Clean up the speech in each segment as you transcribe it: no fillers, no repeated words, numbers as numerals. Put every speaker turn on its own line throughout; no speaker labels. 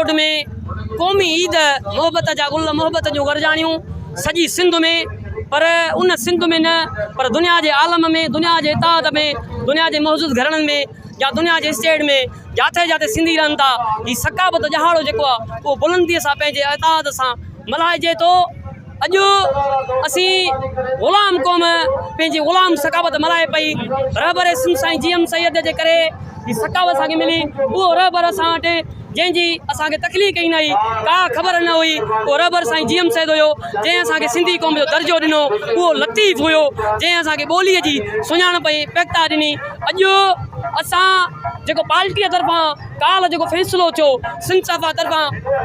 Road में क़ौमी ईद मोहब्बत जा गुल मोहब्बत जो गरजानियूं सॼी सिंध में, पर उन सिंध में न पर दुनिया के आलम में, दुनिया के इताद में, दुनिया के महज़ूज़ घरनि में या दुनिया के स्टेट में जाते जाते सिंधी रहनि था। हीअ सकाबत जहाड़ो जेको आहे उहो बुलंदीअ सां पंहिंजे इताद सां मल्हाइजे थो। अॼु असीं ग़ुलाम क़ौम पंहिंजी ग़ुलाम सकाबत मल्हाए पई। रहबर सिंध साईं GM सैयद जे करे हीअ सकाबत असांखे मिली। उहो रहबर असां वटि जंहिंजी असांखे तकलीफ़ कई न हुई, का ख़बर न हुई, उहो रहबर साईं GM सैयद हुयो जंहिं असांखे सिंधी क़ौम जो दर्जो ॾिनो। उहो लतीफ़ हुयो जंहिं असांखे ॿोलीअ जी सुञाणप पैकता ॾिनी। अॼु असां जेको पार्टीअ तरफ़ां काल्ह जेको फ़ैसिलो थियो सिंध सफ़ा तरफ़ां,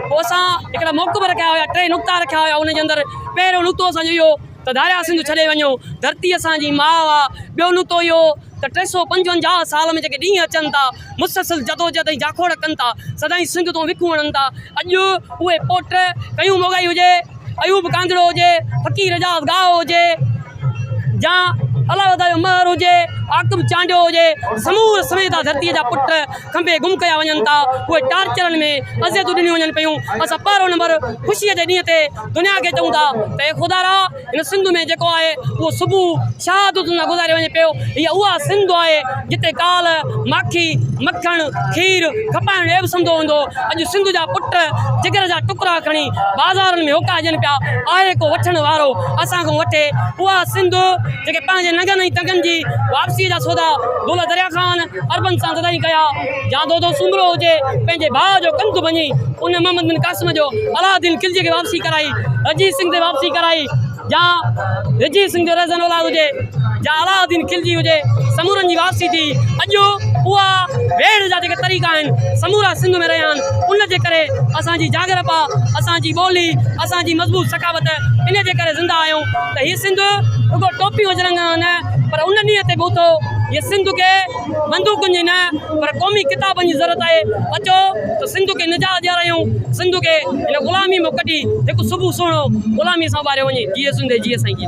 पोइ असां हिकिड़ा मौक़िफ़ रखिया हुया, 3 नुक़्ता रखिया हुया। उनजे अंदरि पहिरियों नुक़्तो असांजो इहो त दारिया सिंध छॾे वञो, धरती असांजी माउ आहे। ॿियो नुक़्तो इहो त 355 साल में जेके ॾींहं अचनि था मुसलसिल जदोजहद ऐं जाखोड़ कनि था, सदाईं सिंध तो विखूं हणनि था। अॼु उहे पोट कयूं मोगाई हुजे, अयूब कांगड़ो हुजे, फ़कीर रजात गाओ हुजे, या अलावदा जो महर हुजे, आकिब चांडियो हुजे, समूह समेत धरतीअ जा पुट खंभे गुम कया वञनि था। उहे टार्चरनि में अज़ियतूं ॾिनियूं वञनि पियूं। असां पहिरों नंबर ख़ुशीअ जे ॾींहं ते दुनिया खे चऊं था त हे ख़ुदारा हिन सिंध में जेको आहे उहो सुबुह शहादत न गुज़ारे वञे पियो। हीअ उहा सिंध आहे जिते काल माखी मखण खीर खपाइण ऐं बि समझो हूंदो। अॼु सिंध जा पुट जिगर जा टुकड़ा खणी बाज़ारनि में होका ॾियनि पिया। आहे को वठण वारो असांखां वठे। उहा सिंध जेके पंहिंजे नगनि ऐं तंगनि जी वापसी जा सौदा दौलत दरिया ख़ान अरबन सां सदाईं कया। या दो सुमरो हुजे पंहिंजे भाउ जो कंधु भञी उन मोहम्मद बिन कासिम जो अलाउद्दीन खिलजी खे वापसी कराई, रजीत सिंह ते वापसी कराई, या रजीत सिंह जो रज़न औलाद हुजे, या अलाउद्दीन खिलजी हुजे, समूरनि जी वापसी थी। अॼु उहा वेड़ जा जेके तरीक़ा आहिनि समूरा सिंध में रहिया आहिनि। उन जे करे असांजी जागरप आहे, असांजी ॿोली, असांजी मज़बूत सकावत इन जे करे ज़िंदा आहियूं। त हीअ सिंध रुगो टोपियूं विझण न, पर उन ॾींहं ते बि उथो। हीअ सिंध खे बंदूकुनि जी न पर क़ौमी किताबनि जी ज़रूरत आहे। अचो त सिंध खे निजात ॾियारायूं, सिंध खे हिन ग़ुलामी मां कढी हिकु सुबुह सुहिणो ग़ुलामी सां उभारियो वञे। जीअं सिंध जीअं साईं जी।